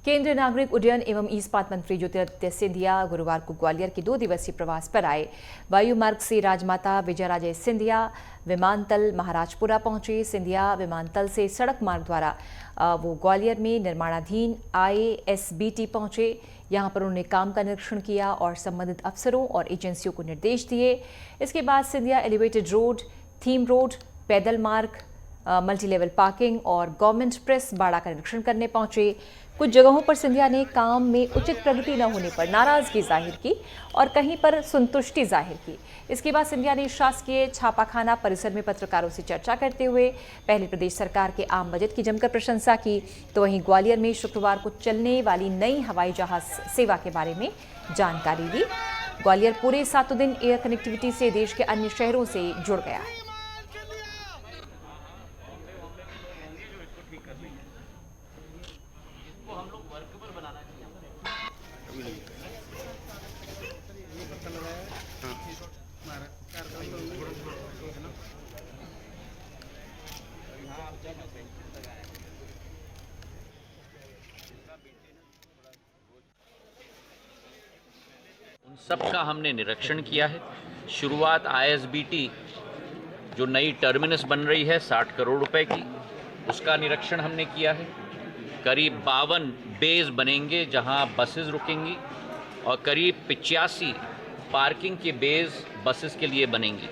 केंद्रीय नागरिक उड्डयन एवं इस्पात मंत्री ज्योतिरादित्य सिंधिया गुरुवार को ग्वालियर के 2 दिवसीय प्रवास पर आए। वायु मार्ग से राजमाता विजयराजे सिंधिया विमानतल महाराजपुरा पहुंचे। सिंधिया विमानतल से सड़क मार्ग द्वारा वो ग्वालियर में निर्माणाधीन ISBT पहुंचे। यहां पर उन्होंने काम का निरीक्षण किया और संबंधित अफसरों और एजेंसियों को निर्देश दिए। इसके बाद Scindia elevated road, theme road, पैदल मार्ग, मल्टी लेवल पार्किंग और गवर्नमेंट प्रेस बाड़ा का निरीक्षण करने पहुंचे। कुछ जगहों पर सिंधिया ने काम में उचित प्रगति न होने पर नाराजगी जाहिर की और कहीं पर संतुष्टि जाहिर की। इसके बाद सिंधिया ने शासकीय छापाखाना परिसर में पत्रकारों से चर्चा करते हुए पहले प्रदेश सरकार के आम बजट की जमकर प्रशंसा की, तो वहीं ग्वालियर में शुक्रवार को चलने वाली नई हवाई जहाज सेवा के बारे में जानकारी दी। ग्वालियर पूरे 7 दिन एयर कनेक्टिविटी से देश के अन्य शहरों से जुड़ गया है। उन सबका हमने निरीक्षण किया है। शुरुआत ISBT जो नई टर्मिनस बन रही है 60 करोड़ रुपए की, उसका निरीक्षण हमने किया है। करीब 52 बेज बनेंगे जहां बसेस रुकेंगी और करीब 85 पार्किंग के बेज बसेस के लिए बनेंगी।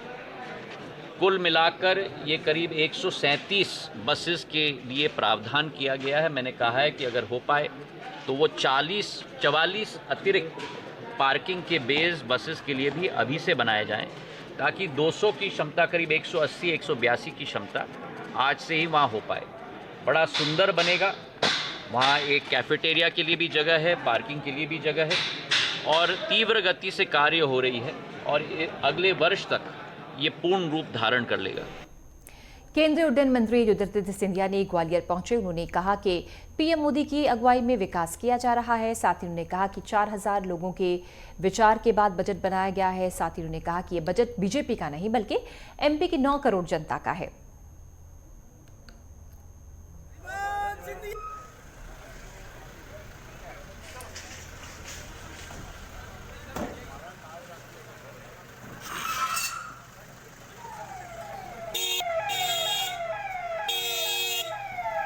कुल मिलाकर ये करीब 137 बसेस के लिए प्रावधान किया गया है। मैंने कहा है कि अगर हो पाए तो वो 44 अतिरिक्त पार्किंग के बेस बसेस के लिए भी अभी से बनाए जाएं, ताकि 200 की क्षमता करीब 180-182 की क्षमता आज से ही वहाँ हो पाए। बड़ा सुंदर बनेगा। वहाँ एक कैफेटेरिया के लिए भी जगह है, पार्किंग के लिए भी जगह है और तीव्र गति से कार्य हो रही है और अगले वर्ष तक ये पूर्ण रूप धारण कर लेगा। केंद्रीय उड्डयन मंत्री ज्योतिरादित्य सिंधिया ने ग्वालियर पहुंचे। उन्होंने कहा कि पीएम मोदी की अगुवाई में विकास किया जा रहा है। साथ ही उन्होंने कहा कि 4000 लोगों के विचार के बाद बजट बनाया गया है। साथ ही उन्होंने कहा कि यह बजट बीजेपी का नहीं बल्कि MP की 9 करोड़ जनता का है।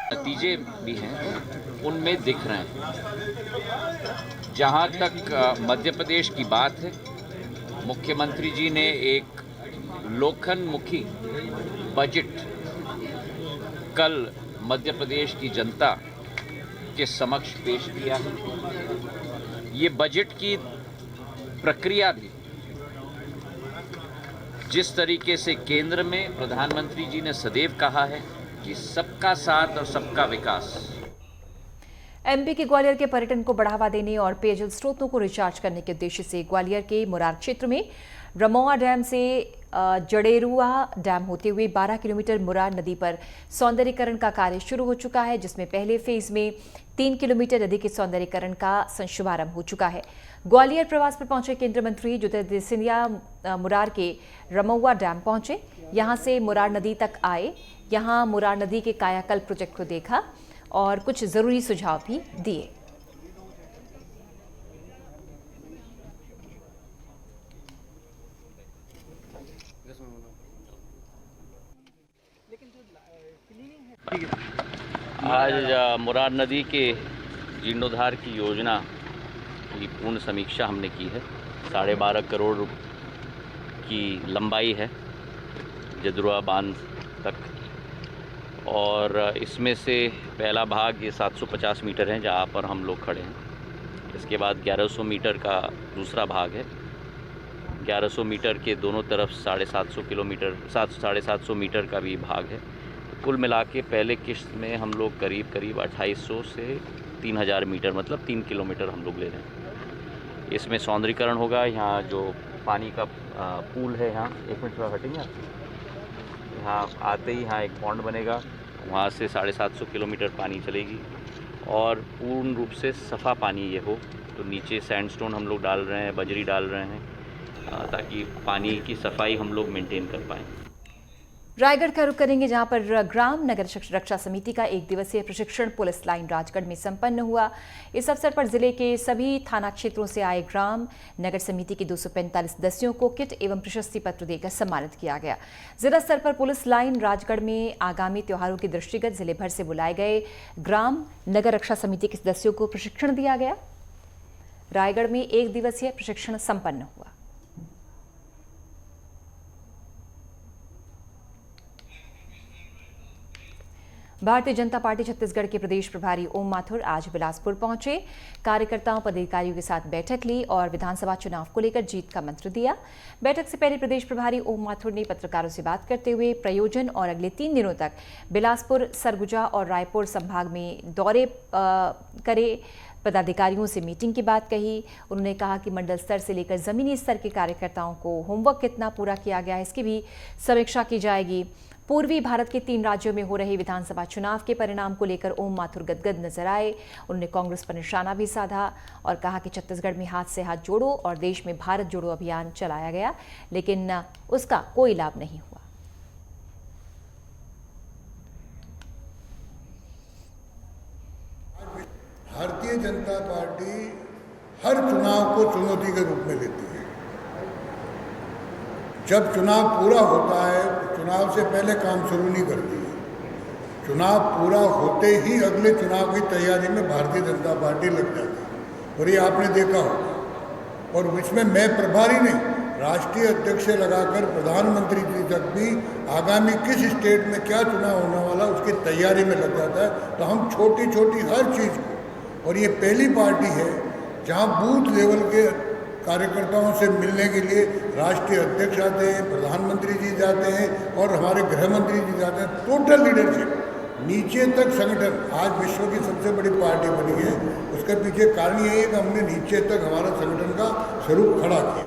नतीजे भी हैं, उनमें दिख रहे हैं। जहाँ तक मध्य प्रदेश की बात है, मुख्यमंत्री जी ने एक लोकन्मुखी बजट कल मध्य प्रदेश की जनता के समक्ष पेश किया है। ये बजट की प्रक्रिया भी जिस तरीके से केंद्र में प्रधानमंत्री जी ने सदैव कहा है कि सबका साथ और सबका विकास। MP के ग्वालियर के पर्यटन को बढ़ावा देने और पेयजल स्रोतों को रिचार्ज करने के उद्देश्य से ग्वालियर के मुरार क्षेत्र में रमौआ डैम से जड़ेरुआ डैम होते हुए 12 किलोमीटर मुरार नदी पर सौंदर्यीकरण का कार्य शुरू हो चुका है, जिसमें पहले फेज में 3 किलोमीटर नदी के सौंदर्यीकरण का शुभारंभ हो चुका है। ग्वालियर प्रवास पर पहुंचे केंद्रीय मंत्री ज्योतिरादित्य सिंधिया मुरार के रमौआ डैम पहुंचे। यहां से मुरार नदी तक आए। यहां मुरार नदी के कायाकल्प प्रोजेक्ट को देखा और कुछ जरूरी सुझाव भी दिए। आज मुरार नदी के जीर्णोद्धार की योजना की पूर्ण समीक्षा हमने की है। 12.5 करोड़ की लंबाई है जदरुआ बांध तक और इसमें से पहला भाग ये 750 मीटर है जहाँ पर हम लोग खड़े हैं। इसके बाद 1100 मीटर का दूसरा भाग है। 1100 मीटर के दोनों तरफ 750 मीटर का भी भाग है। कुल मिला के पहले किश्त में हम लोग करीब 2800 से 3000 मीटर मतलब 3 किलोमीटर हम लोग ले रहे हैं। इसमें सौंदर्यीकरण होगा। यहाँ जो पानी का पूल है, यहाँ 1 मिनट थोड़ा हटेंगे आप। यहाँ आते ही यहाँ एक पॉन्ड बनेगा, वहाँ से 750 किलोमीटर पानी चलेगी और पूर्ण रूप से सफ़ा पानी ये हो। तो नीचे सैंडस्टोन हम लोग डाल रहे हैं, बजरी डाल रहे हैं ताकि पानी की सफाई हम लोग मेंटेन कर पाएँ। रायगढ़ का रुख करेंगे, जहां पर ग्राम नगर रक्षा समिति का एक दिवसीय प्रशिक्षण पुलिस लाइन राजगढ़ में संपन्न हुआ। इस अवसर पर जिले के सभी थाना क्षेत्रों से आए ग्राम नगर समिति के 245 सदस्यों को किट एवं प्रशस्ति पत्र देकर सम्मानित किया गया। जिला स्तर पर पुलिस लाइन राजगढ़ में आगामी त्योहारों के दृष्टिगत जिले भर से बुलाए गए ग्राम नगर रक्षा समिति के सदस्यों को प्रशिक्षण दिया गया। रायगढ़ में एक दिवसीय प्रशिक्षण संपन्न हुआ। भारतीय जनता पार्टी छत्तीसगढ़ के प्रदेश प्रभारी ओम माथुर आज बिलासपुर पहुंचे। कार्यकर्ताओं पदाधिकारियों के साथ बैठक ली और विधानसभा चुनाव को लेकर जीत का मंत्र दिया। बैठक से पहले प्रदेश प्रभारी ओम माथुर ने पत्रकारों से बात करते हुए प्रयोजन और अगले 3 दिनों तक बिलासपुर, सरगुजा और रायपुर संभाग में दौरे करे पदाधिकारियों से मीटिंग की बात कही। उन्होंने कहा कि मंडल स्तर से लेकर जमीनी स्तर के कार्यकर्ताओं को होमवर्क कितना पूरा किया गया है, इसकी भी समीक्षा की जाएगी। पूर्वी भारत के 3 राज्यों में हो रहे विधानसभा चुनाव के परिणाम को लेकर ओम माथुर गदगद नजर आए। उन्होंने कांग्रेस पर निशाना भी साधा और कहा कि छत्तीसगढ़ में हाथ से हाथ जोड़ो और देश में भारत जोड़ो अभियान चलाया गया, लेकिन उसका कोई लाभ नहीं हुआ। भारतीय जनता पार्टी हर चुनाव को चुनौती के रूप में लेती है। जब चुनाव पूरा होता है तो चुनाव से पहले काम शुरू नहीं करती है। चुनाव पूरा होते ही अगले चुनाव की तैयारी में भारतीय जनता पार्टी लग जाती है और ये आपने देखा होगा। और इसमें मैं प्रभारी नहीं, राष्ट्रीय अध्यक्ष से लगाकर प्रधानमंत्री जी तक भी आगामी किस स्टेट में क्या चुनाव होने वाला उसकी तैयारी में लग जाता है। तो हम छोटी छोटी हर चीज़ को, और ये पहली पार्टी है जहाँ बूथ लेवल के कार्यकर्ताओं से मिलने के लिए राष्ट्रीय अध्यक्ष आते हैं, प्रधानमंत्री जी जाते हैं और हमारे गृह मंत्री जी जाते हैं। टोटल लीडरशिप नीचे तक संगठन आज विश्व की सबसे बड़ी पार्टी बनी है। उसके पीछे कारण यही है कि हमने नीचे तक हमारा संगठन का स्वरूप खड़ा किया।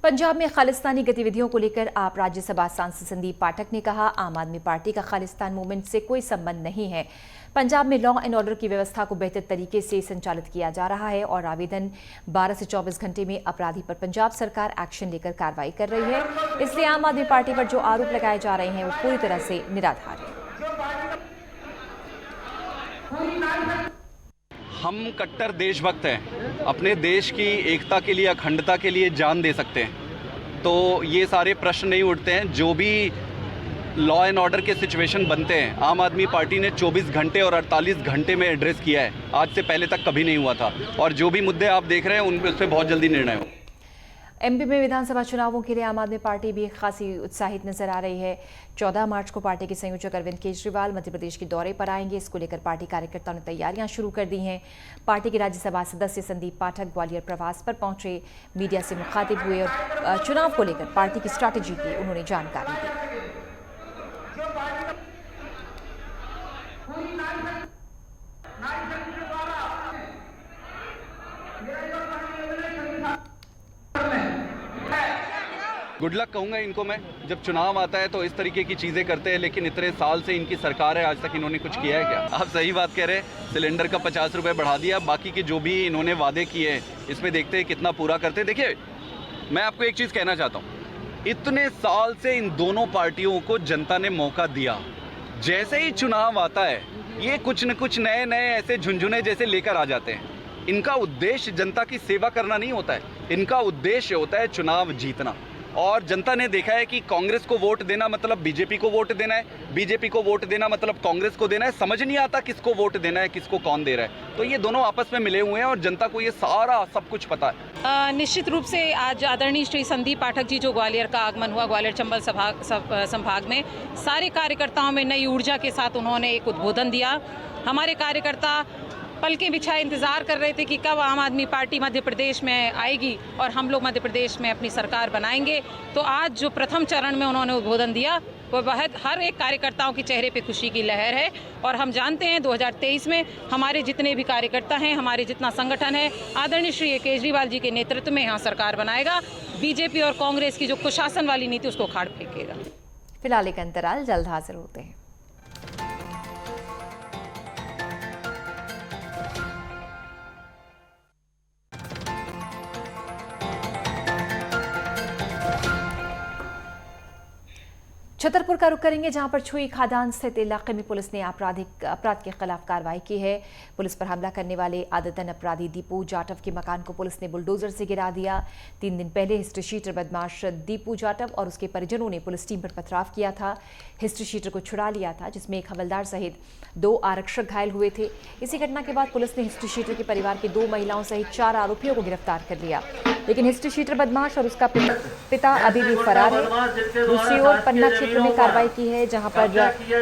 पंजाब में खालिस्तानी गतिविधियों को लेकर आप राज्यसभा सांसद संदीप पाठक ने कहा, आम आदमी पार्टी का खालिस्तान मूवमेंट से कोई संबंध नहीं है। पंजाब में लॉ एंड ऑर्डर की व्यवस्था को बेहतर तरीके से संचालित किया जा रहा है और आवेदन 12 से 24 घंटे में अपराधी पर पंजाब सरकार एक्शन लेकर कार्रवाई कर रही है। इसलिए आम आदमी पार्टी पर जो आरोप लगाए जा रहे हैं वो पूरी तरह से निराधार है। हम कट्टर देशभक्त हैं, अपने देश की एकता के लिए, अखंडता के लिए जान दे सकते हैं। तो ये सारे प्रश्न नहीं उठते हैं। जो भी लॉ एंड ऑर्डर के सिचुएशन बनते हैं, आम आदमी पार्टी ने 24 घंटे और 48 घंटे में एड्रेस किया है। आज से पहले तक कभी नहीं हुआ था। और जो भी मुद्दे आप देख रहे हैं उन पर बहुत जल्दी निर्णय हो। एमपी में विधानसभा चुनावों के लिए आम आदमी पार्टी भी खासी उत्साहित नजर आ रही है। 14 मार्च को पार्टी के संयोजक अरविंद केजरीवाल मध्य प्रदेश के दौरे पर आएंगे। इसको लेकर पार्टी कार्यकर्ताओं ने तैयारियां शुरू कर दी हैं। पार्टी के राज्यसभा सदस्य संदीप पाठक ग्वालियर प्रवास पर पहुंचे, मीडिया से मुखातिब हुए और चुनाव को लेकर पार्टी की स्ट्रैटेजी की उन्होंने जानकारी दी। गुड लक कहूँगा इनको मैं। जब चुनाव आता है तो इस तरीके की चीज़ें करते हैं, लेकिन इतने साल से इनकी सरकार है, आज तक इन्होंने कुछ किया है क्या? आप सही बात कह रहे हैं। सिलेंडर का 50 रुपये बढ़ा दिया। बाकी के जो भी इन्होंने वादे किए हैं इसमें देखते हैं कितना पूरा करते हैं। देखिए, मैं आपको एक चीज़ कहना चाहता हूँ, इतने साल से इन दोनों पार्टियों को जनता ने मौका दिया। जैसे ही चुनाव आता है ये कुछ न कुछ नए नए ऐसे झुंझुने जैसे लेकर आ जाते हैं। इनका उद्देश्य जनता की सेवा करना नहीं होता है, इनका उद्देश्य होता है चुनाव जीतना। और जनता ने देखा है कि कांग्रेस को वोट देना मतलब बीजेपी को वोट देना है, बीजेपी को वोट देना मतलब कांग्रेस को देना है। समझ नहीं आता किसको वोट देना है, किसको कौन दे रहा है। तो ये दोनों आपस में मिले हुए हैं और जनता को ये सारा सब कुछ पता है। निश्चित रूप से आज आदरणीय श्री संदीप पाठक जी जो ग्वालियर का आगमन हुआ, ग्वालियर चंबल संभाग में सारे कार्यकर्ताओं में नई ऊर्जा के साथ उन्होंने एक उद्बोधन दिया। हमारे कार्यकर्ता पलकें बिछाए इंतज़ार कर रहे थे कि कब आम आदमी पार्टी मध्य प्रदेश में आएगी और हम लोग मध्य प्रदेश में अपनी सरकार बनाएंगे। तो आज जो प्रथम चरण में उन्होंने उद्बोधन दिया वो बहुत हर एक कार्यकर्ताओं के चेहरे पे खुशी की लहर है। और हम जानते हैं 2023 में हमारे जितने भी कार्यकर्ता हैं, हमारे जितना संगठन है, आदरणीय श्री केजरीवाल जी के नेतृत्व में यहाँ सरकार बनाएगा। बीजेपी और कांग्रेस की जो कुशासन वाली नीति उसको उखाड़ फेंकेगा। फिलहाल एक अंतराल, जल्द हाजिर होते हैं। छतरपुर का रुख करेंगे, जहां पर छुई खादान स्थित इलाके में पुलिस ने अपराध के खिलाफ कार्रवाई की है। पुलिस पर हमला करने वाले आदतन अपराधी दीपू जाटव के मकान को पुलिस ने बुलडोजर से गिरा दिया। 3 दिन पहले हिस्ट्री शीटर बदमाश दीपू जाटव और उसके परिजनों ने पुलिस टीम पर पथराव किया था। हिस्ट्री शीटर को छुड़ा लिया था, जिसमें एक हवलदार सहित 2 आरक्षक घायल हुए थे। इसी घटना के बाद पुलिस ने हिस्ट्री शीटर के परिवार के 2 महिलाओं सहित 4 आरोपियों को गिरफ्तार कर लिया, लेकिन हिस्ट्री शीटर बदमाश और उसका पिता अभी भी फरार है। दूसरी ओर पन्ना क्षेत्र में कार्रवाई की है, जहां पर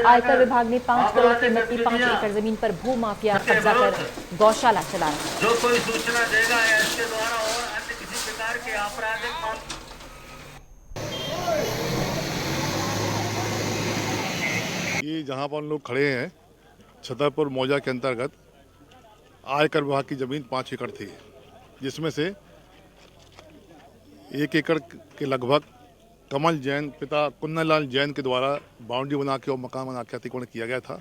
आयकर विभाग ने 5 करोड़ कीमत की 5 एकड़ जमीन पर भू माफिया कब्जा कर गौशाला चला रहा है। जो कोई सूचना देगा इसके द्वारा और अन्य किसी प्रकार के आपराधिक ये जहाँ पर हम लोग खड़े हैं छतरपुर मौजा के अंतर्गत आयकर विभाग की ज़मीन 5 एकड़ थी, जिसमें से 1 एकड़ के लगभग कमल जैन पिता कुन्नलाल जैन के द्वारा बाउंड्री बना के और मकान बना के अतिक्रमण किया गया था,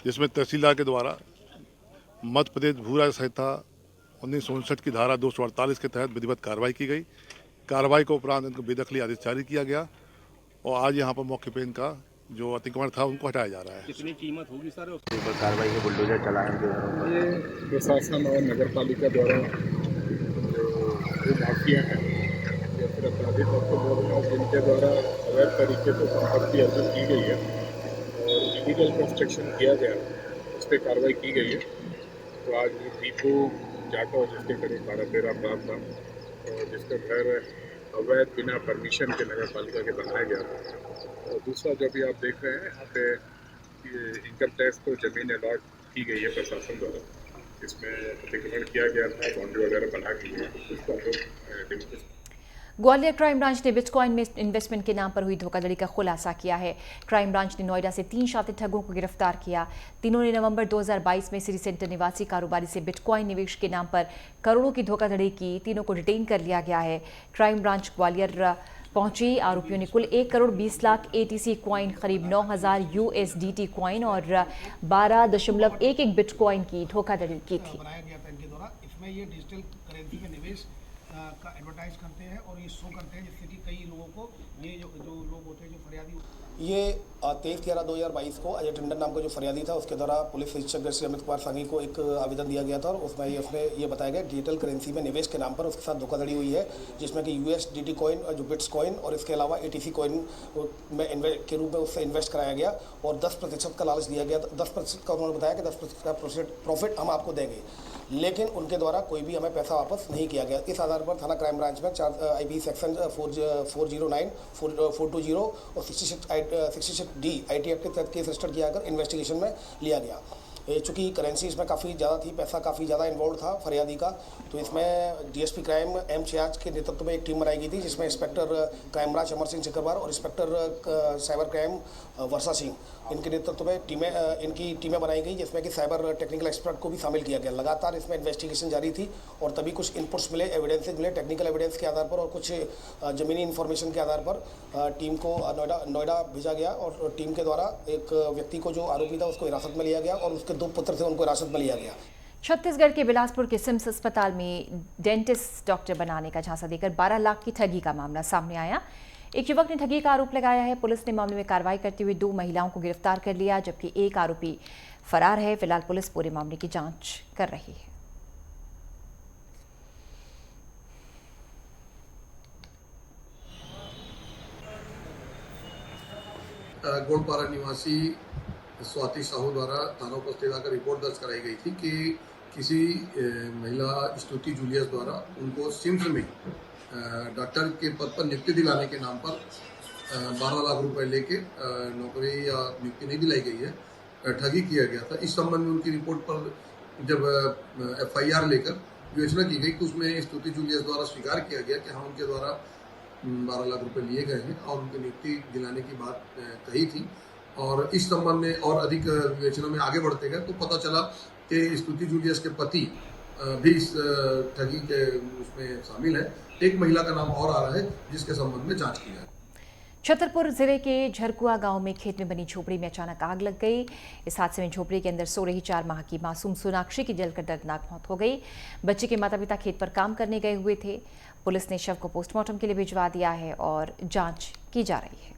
जिसमें तहसीलदार के द्वारा मध्य प्रदेश भू राजस्व संहिता 1959 की धारा 248 के तहत विधिवत कार्रवाई की गई। कार्रवाई के उपरांत इनको बेदखली आदेश जारी किया गया और आज यहाँ पर मौके पर इनका जो अतिक्रमण था उनको हटाया जा रहा है। कितनी कीमत होगी सर? उसके ऊपर कार्रवाई के बुलडोजर चला है। ये प्रशासन और नगर पालिका द्वारा जो माफिया हैं या फिर अपराधी तत्व बोल रहे हैं, जिनके द्वारा अवैध तरीके से संपत्ति अर्जित की गई है और इलीगल कंस्ट्रक्शन किया गया, उस पर कार्रवाई की गई है। तो आज दीपू जाटव, जिसके करीब 12-13 अपराध था और जिसका घर अवैध बिना परमिशन के नगर पालिका के बनाया गया था। और दूसरा जो भी आप देख रहे हैं, यहाँ पे इनकम टैक्स को ज़मीन अलॉट की गई है प्रशासन द्वारा, इसमें अतिक्रमण किया गया था, बाउंड्री वगैरह बना की है। उसको हम लोग ग्वालियर क्राइम ब्रांच ने बिटकॉइन में इन्वेस्टमेंट के नाम पर हुई धोखाधड़ी का खुलासा किया है। क्राइम ब्रांच ने नोएडा से 3 शातिर ठगों को गिरफ्तार किया। तीनों ने नवंबर 2022 में सिटी सेंटर निवासी कारोबारी से बिटकॉइन निवेश के नाम पर करोड़ों की धोखाधड़ी की। तीनों को डिटेन कर लिया गया है। क्राइम ब्रांच ग्वालियर पहुंची। आरोपियों ने कुल 1 करोड़ 20 लाख ATC कॉइन, करीब 9000 USDT कॉइन और 12.11 बिटकॉइन की धोखाधड़ी की थी। बनाया गया था इनके द्वारा। इसमें ये डिजिटल करेंसी में निवेश का एडवर्टाइज करते हैं और ये शो करते हैं, जिससे कि कई लोगों को ये जो लोग होते हैं जो फरियादी ये 23/11/2022 को अजय टंडन नाम का जो फरियादी था, उसके द्वारा पुलिस अधीक्षक श्री अमित कुमार सांगी को एक आवेदन दिया गया था और उसमें ये बताया गया डिजिटल करेंसी में निवेश के नाम पर उसके साथ धोखाधड़ी हुई है, जिसमें कि USDT कॉइन और जो बिट्स कॉइन और इसके अलावा ATC कॉइन में के रूप में उससे इन्वेस्ट कराया गया और 10% का लालच दिया गया। 10% का उन्होंने बताया कि 10% का प्रॉफिट हम आपको देंगे, लेकिन उनके द्वारा कोई भी हमें पैसा वापस नहीं किया गया। इस आधार पर थाना क्राइम ब्रांच में IPC सेक्शन 409, 420 और 66D IT एक्ट के तहत केस रजिस्टर किया कर इन्वेस्टिगेशन में लिया गया। चूँकि करेंसी इसमें काफ़ी ज़्यादा थी, पैसा काफ़ी ज़्यादा इन्वॉल्व था फरियादी का, तो इसमें DSP क्राइम M सियाज के नेतृत्व में एक टीम बनाई गई थी, जिसमें inspector crime branch Amar Singh Sikarwar और इंस्पेक्टर साइबर क्राइम वर्षा सिंह, इनके नेतृत्व में इनकी टीमें बनाई गई, जिसमें कि साइबर टेक्निकल एक्सपर्ट को भी शामिल किया गया। लगातार इसमें इन्वेस्टिगेशन जारी थी और तभी कुछ इनपुट्स मिले, एविडेंसेज मिले, टेक्निकल एविडेंस के आधार पर और कुछ ज़मीनी इन्फॉर्मेशन के आधार पर टीम को नोएडा भेजा गया और टीम के द्वारा एक व्यक्ति को जो आरोपी था उसको हिरासत में लिया गया और उसके 2 पुत्र थे उनको हिरासत में लिया गया। छत्तीसगढ़ के बिलासपुर के सिम्स अस्पताल में डेंटिस्ट डॉक्टर बनाने का झांसा देकर 12 लाख की ठगी का मामला सामने आया। एक युवक ने ठगी का आरोप लगाया है। पुलिस ने मामले में कार्रवाई करते हुए 2 महिलाओं को गिरफ्तार कर लिया, जबकि एक आरोपी फरार है। फिलहाल पुलिस पूरे मामले की जांच कर रही है। गोंडपारा निवासी स्वाति साहू द्वारा थाना उपस्थित आकर रिपोर्ट दर्ज कराई गई थी कि किसी महिला स्तुति जूलियस द्वारा उनको सिम्स में डॉक्टर के पद पर नियुक्ति दिलाने के नाम पर 12 लाख रुपए लेके नौकरी या नियुक्ति नहीं दिलाई गई है, ठगी किया गया था। इस संबंध में उनकी रिपोर्ट पर जब FIR लेकर विवेचना की गई तो उसमें स्तुति जूलियस द्वारा स्वीकार किया गया कि हाँ उनके द्वारा 12 लाख रुपए लिए गए हैं और उनकी नियुक्ति दिलाने की बात कही थी। और इस संबंध में और अधिक विवेचना में आगे बढ़ते गए तो पता चला कि स्तुति जूलियस के पति भी इस ठगी के उसमें शामिल है। एक महिला का नाम और आ रहा है जिसके संबंध में जांच की जाए। छतरपुर जिले के झरकुआ गांव में खेत में बनी झोपड़ी में अचानक आग लग गई। इस हादसे में झोपड़ी के अंदर सो रही 4 माह की मासूम सोनाक्षी की जलकर दर्दनाक मौत हो गई। बच्चे के माता पिता खेत पर काम करने गए हुए थे। पुलिस ने शव को पोस्टमार्टम के लिए भिजवा दिया है और जांच की जा रही है।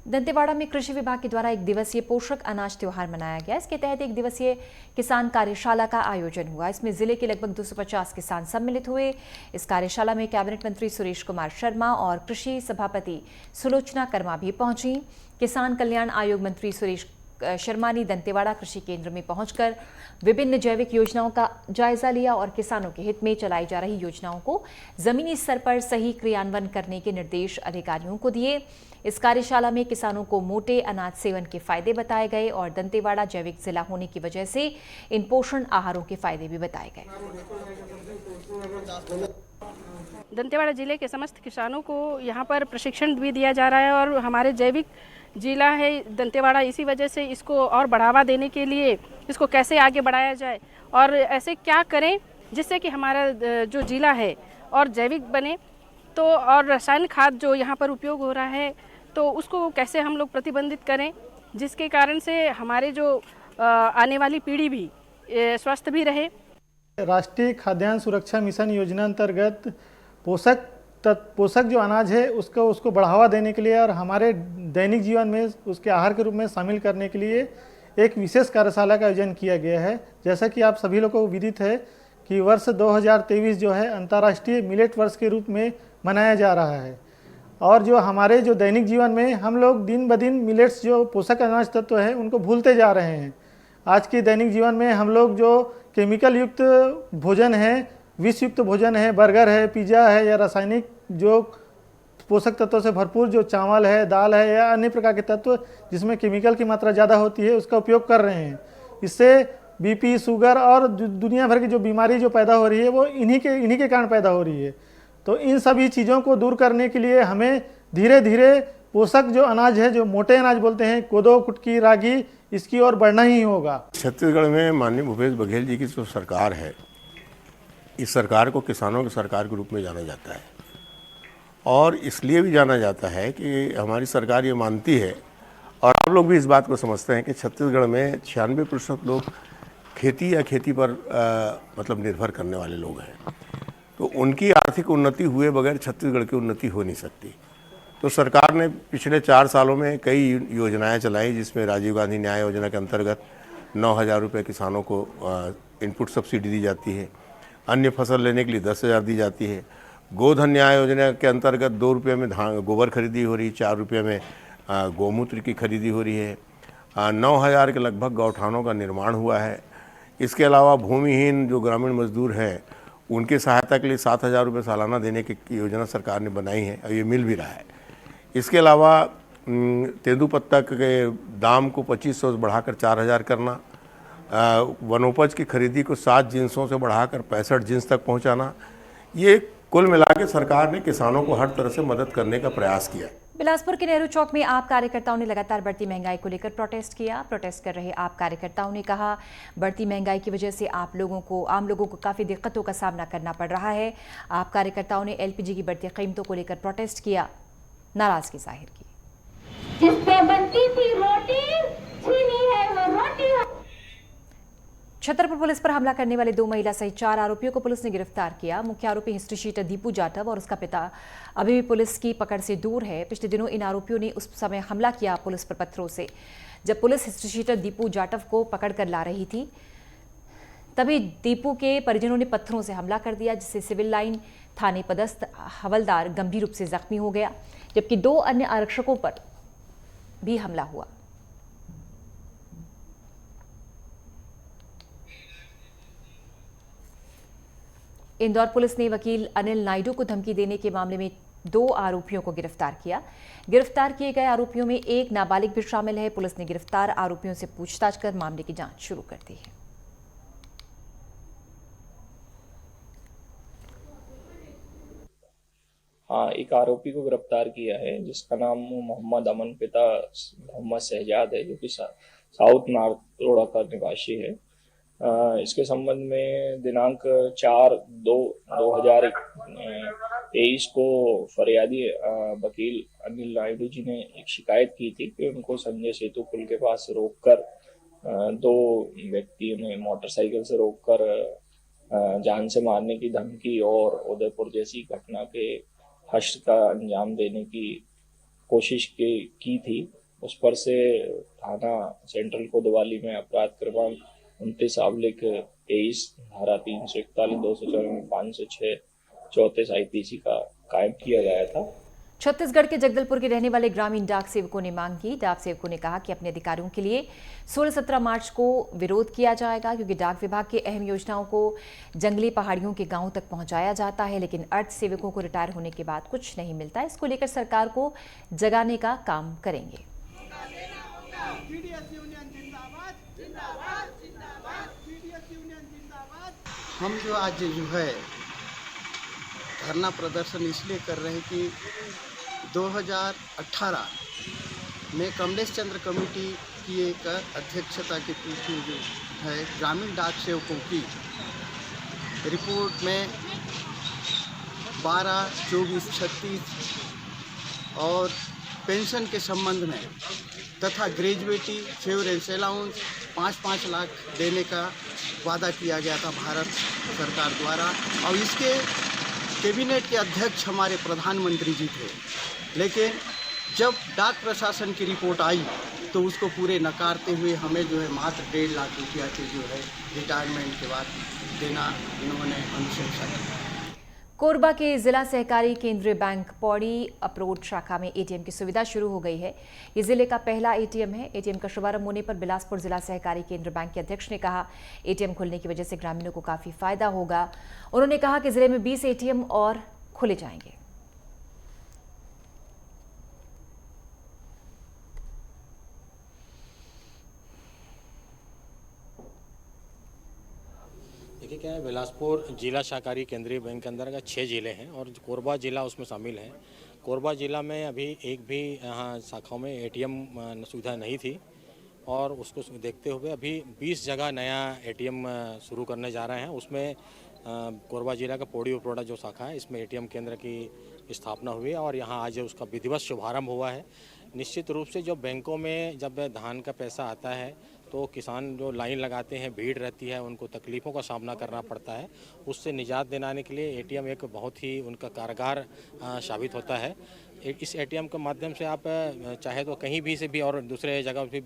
दंतेवाड़ा में कृषि विभाग के द्वारा एक दिवसीय पोषक अनाज त्योहार मनाया गया। इसके तहत एक दिवसीय किसान कार्यशाला का आयोजन हुआ। इसमें जिले के लगभग 250 किसान सम्मिलित हुए। इस कार्यशाला में कैबिनेट मंत्री सुरेश कुमार शर्मा और कृषि सभापति सुलोचना कर्मा भी पहुंची। किसान कल्याण आयोग मंत्री सुरेश शर्मा ने दंतेवाड़ा कृषि केंद्र में पहुंचकर विभिन्न जैविक योजनाओं का जायजा लिया और किसानों के हित में चलाई जा रही योजनाओं को जमीनी स्तर पर सही क्रियान्वयन करने के निर्देश अधिकारियों को दिए। इस कार्यशाला में किसानों को मोटे अनाज सेवन के फायदे बताए गए और दंतेवाड़ा जैविक जिला होने की वजह से इन पोषण आहारों के फायदे भी बताए गए। दंतेवाड़ा जिले के समस्त किसानों को यहाँ पर प्रशिक्षण भी दिया जा रहा है और हमारे जैविक जिला है दंतेवाड़ा, इसी वजह से इसको और बढ़ावा देने के लिए इसको कैसे आगे बढ़ाया जाए और ऐसे क्या करें जिससे कि हमारा जो जिला है और जैविक बने। तो और रासायनिक खाद जो यहाँ पर उपयोग हो रहा है तो उसको कैसे हम लोग प्रतिबंधित करें, जिसके कारण से हमारे जो आने वाली पीढ़ी भी स्वस्थ भी रहे। राष्ट्रीय खाद्यान्न सुरक्षा मिशन योजना अंतर्गत पोषक जो अनाज है उसको बढ़ावा देने के लिए और हमारे दैनिक जीवन में उसके आहार के रूप में शामिल करने के लिए एक विशेष कार्यशाला का आयोजन किया गया है। जैसा कि आप सभी लोगों को विदित है कि वर्ष 2023 जो है अंतर्राष्ट्रीय मिलेट वर्ष के रूप में मनाया जा रहा है और जो हमारे जो दैनिक जीवन में हम लोग दिन ब दिन मिलेट्स जो पोषक अनाज तत्व है उनको भूलते जा रहे हैं। आज के दैनिक जीवन में हम लोग जो केमिकल युक्त भोजन है, विष युक्त भोजन है, बर्गर है, पिज़्ज़ा है या रासायनिक जो पोषक तत्वों से भरपूर जो चावल है, दाल है या अन्य प्रकार के तत्व जिसमें केमिकल की मात्रा ज़्यादा होती है उसका उपयोग कर रहे हैं। इससे बीपी, शुगर और दुनिया भर की जो बीमारी जो पैदा हो रही है वो इन्हीं के कारण पैदा हो रही है। तो इन सभी चीज़ों को दूर करने के लिए हमें धीरे धीरे पोषक जो अनाज है, जो मोटे अनाज बोलते हैं, कोदो, कुटकी, रागी, इसकी ओर बढ़ना ही होगा। छत्तीसगढ़ में माननीय भूपेश बघेल जी की जो सरकार है, इस सरकार को किसानों की सरकार के रूप में जाना जाता है और इसलिए भी जाना जाता है कि हमारी सरकार ये मानती है और आप लोग भी इस बात को समझते हैं कि छत्तीसगढ़ में 96% लोग खेती या खेती पर मतलब निर्भर करने वाले लोग हैं। तो उनकी आर्थिक उन्नति हुए बगैर छत्तीसगढ़ की उन्नति हो नहीं सकती। तो सरकार ने पिछले 4 सालों में कई योजनाएं चलाई, जिसमें राजीव गांधी न्याय योजना के अंतर्गत 9,000 रुपये किसानों को इनपुट सब्सिडी दी जाती है। अन्य फसल लेने के लिए 10,000 दी जाती है। गोधन न्याय योजना के अंतर्गत 2 रुपये में गोबर खरीदी हो रही है, 4 रुपये में गौमूत्र की खरीदी हो रही है। 9,000 के लगभग गौठानों का निर्माण हुआ है। इसके अलावा भूमिहीन जो ग्रामीण मजदूर हैं उनकी सहायता के लिए 7,000 रुपये सालाना देने की योजना सरकार ने बनाई है और ये मिल भी रहा है। इसके अलावा तेंदूपत्ता के दाम को 2,500 से बढ़ाकर 4,000 करना, वनोपज की खरीदी को 7 जिन्सों से बढ़ाकर 65 जिन्स तक पहुंचाना, ये कुल मिला के सरकार ने किसानों को हर तरह से मदद करने का प्रयास किया। बिलासपुर के नेहरू चौक में आप कार्यकर्ताओं ने लगातार बढ़ती महंगाई को लेकर प्रोटेस्ट किया। प्रोटेस्ट कर रहे आप कार्यकर्ताओं ने कहा, बढ़ती महंगाई की वजह से आम लोगों को काफ़ी दिक्कतों का सामना करना पड़ रहा है। आप कार्यकर्ताओं ने एलपीजी की बढ़ती कीमतों को लेकर प्रोटेस्ट किया, नाराजगी जाहिर की। जिस पे बनती थी रोटी, छीनी है वो रोटी। छतरपुर पुलिस पर हमला करने वाले 2 महिला सहित 4 आरोपियों को पुलिस ने गिरफ्तार किया। मुख्य आरोपी हिस्ट्री शीटर दीपू जाटव और उसका पिता अभी भी पुलिस की पकड़ से दूर है। पिछले दिनों इन आरोपियों ने उस समय हमला किया पुलिस पर पत्थरों से, जब police history sheeter Deepu Jatav को पकड़ कर ला रही थी। तभी दीपू के परिजनों ने पत्थरों से हमला कर दिया, जिससे सिविल लाइन थाने पदस्थ हवलदार गंभीर रूप से जख्मी हो गया, जबकि 2 अन्य आरक्षकों पर भी हमला हुआ। इंदौर पुलिस ने वकील अनिल नायडू को धमकी देने के मामले में 2 आरोपियों को गिरफ्तार किया। गिरफ्तार किए गए आरोपियों में एक नाबालिग भी शामिल है। पुलिस ने गिरफ्तार आरोपियों से पूछताछ कर मामले की जांच शुरू कर दी है। हाँ, एक आरोपी को गिरफ्तार किया है जिसका नाम मोहम्मद अमन पिता मोहम्मद शहजाद है, जो कि साउथ नारतोड़ा का निवासी है। इसके संबंध में दिनांक 4/2/2023 को फरियादी वकील अनिल नायडू जी ने एक शिकायत की थी कि उनको संजय सेतु पुल के पास रोककर 2 व्यक्तियों ने मोटरसाइकिल से रोककर जान से मारने की धमकी और उदयपुर जैसी घटना के हश्र का अंजाम देने की कोशिश की थी। उस पर से थाना सेंट्रल कोतवाली में अपराध क्रमांक 29 आबलिक 23 धारा 341, 254, 506, 34 IPC का कायम किया गया था। छत्तीसगढ़ के जगदलपुर के रहने वाले ग्रामीण डाक सेवकों ने मांग की। डाक सेवकों ने कहा कि अपने अधिकारों के लिए 16-17 मार्च को विरोध किया जाएगा, क्योंकि डाक विभाग की अहम योजनाओं को जंगली पहाड़ियों के गांवों तक पहुंचाया जाता है, लेकिन अर्ध सेवकों को रिटायर होने के बाद कुछ नहीं मिलता। इसको लेकर सरकार को जगाने का काम करेंगे। हम जो आज जो है धरना प्रदर्शन इसलिए कर रहे हैं कि 2018 में कमलेश चंद्र कमेटी की एक अध्यक्षता की जो है ग्रामीण डाक सेवकों की रिपोर्ट में 12, 24, 36 और पेंशन के संबंध में तथा ग्रेजुएटी फेवरेंस अलाउंस 5-5 लाख देने का वादा किया गया था भारत सरकार द्वारा, और इसके कैबिनेट के अध्यक्ष हमारे प्रधानमंत्री जी थे। लेकिन जब डाक प्रशासन की रिपोर्ट आई तो उसको पूरे नकारते हुए हमें जो है मात्र 1.5 लाख रुपया के जो है रिटायरमेंट के बाद देना इन्होंने अनुशंसा की। कोरबा के जिला सहकारी केंद्रीय बैंक पौड़ी अप्रोच शाखा में एटीएम की सुविधा शुरू हो गई है। ये जिले का पहला एटीएम है। एटीएम का शुभारंभ होने पर बिलासपुर जिला सहकारी केंद्र बैंक के अध्यक्ष ने कहा, एटीएम खुलने की वजह से ग्रामीणों को काफी फायदा होगा। उन्होंने कहा कि जिले में 20 एटीएम और खोले जाएंगे। देखिए क्या है, बिलासपुर जिला सहकारी केंद्रीय बैंक के अंतर्गत 6 जिले हैं और कोरबा जिला उसमें शामिल है। कोरबा जिला में अभी एक भी यहाँ शाखाओं में एटीएम सुविधा नहीं थी और उसको देखते हुए अभी 20 जगह नया एटीएम शुरू करने जा रहे हैं। उसमें कोरबा जिला का पौड़ी उपरोड़ा जो शाखा है, इसमें एटीएम केंद्र की स्थापना हुई है और यहाँ आज उसका विधिवत शुभारंभ हुआ है। निश्चित रूप से जो बैंकों में जब धान का पैसा आता है तो किसान जो लाइन लगाते हैं, भीड़ रहती है, उनको तकलीफ़ों का सामना करना पड़ता है। उससे निजात दिलाने के लिए एटीएम एक बहुत ही उनका कारगर साबित होता है। इस एटीएम के माध्यम से आप चाहे तो कहीं भी से भी और दूसरे जगह भी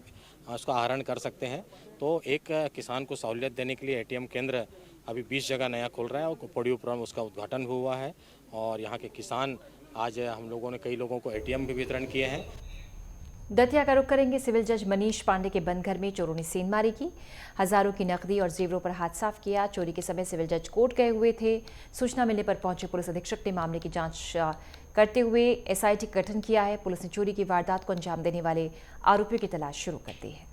उसका आहरण कर सकते हैं। तो एक किसान को सहूलियत देने के लिए एटीएम केंद्र अभी 20 जगह नया खुल रहा है और पौड़ी उपरा में उसका उद्घाटन भी हुआ है और यहाँ के किसान आज हम लोगों ने कई लोगों को एटीएम भी वितरण किए हैं। दतिया का रुख करेंगे। सिविल जज मनीष पांडे के बंद घर में चोरों ने सेंधमारी की, हजारों की नकदी और जेवरों पर हाथ साफ किया। चोरी के समय सिविल जज कोर्ट गए हुए थे। सूचना मिलने पर पहुंचे पुलिस अधीक्षक ने मामले की जांच करते हुए एसआईटी का गठन किया है। पुलिस ने चोरी की वारदात को अंजाम देने वाले आरोपियों की तलाश शुरू कर दी है।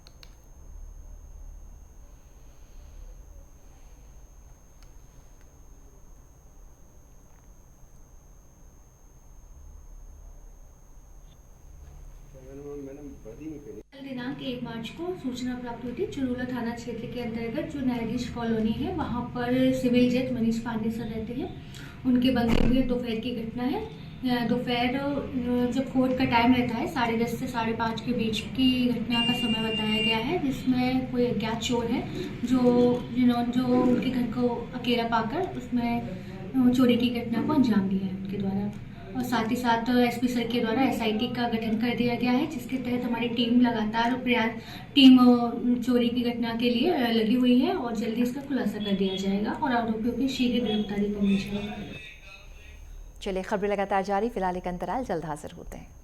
दिनांक 1 मार्च को सूचना प्राप्त हुई थी। चुरूला थाना क्षेत्र के अंतर्गत जो न्यायाधीश कॉलोनी है वहां पर सिविल जज मनीष पांडे सर रहते हैं, उनके बंगले में दोपहर की घटना है। दोपहर जब कोर्ट का टाइम रहता है 10:30 से 5:30 के बीच की घटना का समय बताया गया है, जिसमें कोई अज्ञात चोर है जो उनके घर को अकेला पाकर उसमें चोरी की घटना को अंजाम दिया है उनके द्वारा। और साथ ही साथ एसपी सर के द्वारा एसआईटी का गठन कर दिया गया है, जिसके तहत हमारी टीम लगातार टीम चोरी की घटना के लिए लगी हुई है और जल्दी इसका खुलासा कर दिया जाएगा और आरोपियों की शीघ्र गिरफ्तारी करनी चाहिए। चलिए, खबरें लगातार जारी। फिलहाल एक अंतराल, जल्द हाजिर होते हैं।